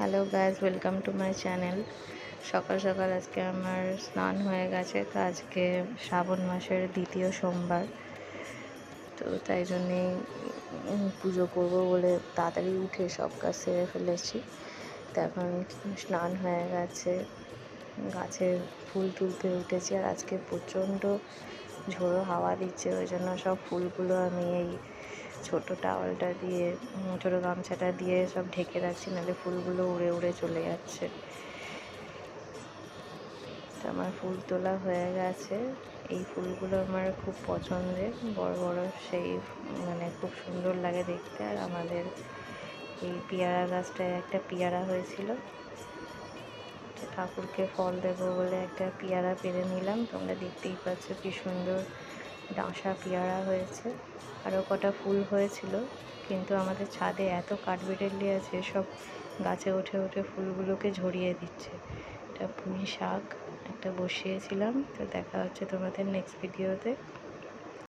Hello guys, welcome to my channel. সকাল সকাল আজকে আমার স্নান হয়ে গেছে। তো আজকে শ্রাবণ মাসের দ্বিতীয় সোমবার, তো তাই জন্যেই পুজো করবো বলে তাড়াতাড়ি উঠে সব কাজ সেরে ফেলেছি। তো এখন স্নান হয়ে গেছে, গাছে ফুল তুলতে উঠেছি। আর আজকে প্রচণ্ড ঝোড়ো হাওয়া দিচ্ছে, ওই জন্য সব ফুলগুলো আমি এই ছোটো টাওয়ালটা দিয়ে, ছোটো গামছাটা দিয়ে সব ঢেকে রাখছি, নাহলে ফুলগুলো উড়ে উড়ে চলে যাচ্ছে। তো আমার ফুল তোলা হয়ে গেছে। এই ফুলগুলো আমার খুব পছন্দের, বড় বড়, সেই খুব সুন্দর লাগে দেখতে। আর আমাদের এই পেয়ারা গাছটায় একটা পেয়ারা হয়েছিল, ঠাকুরকে ফল দেবো বলে একটা পেয়ারা পেরে নিলাম। তোমরা দেখতেই পাচ্ছ কি সুন্দর ডাঁশা পেয়ারা হয়েছে। আরও কটা ফুল হয়েছিল, কিন্তু আমাদের ছাদে এত কাঠবিড়ালি আছে, সব গাছে উঠে উঠে ফুলগুলোকে ঝরিয়ে দিচ্ছে। এটা পুঁই শাক একটা বসিয়েছিলাম। তো দেখা হচ্ছে তোমাদের নেক্সট ভিডিওতে।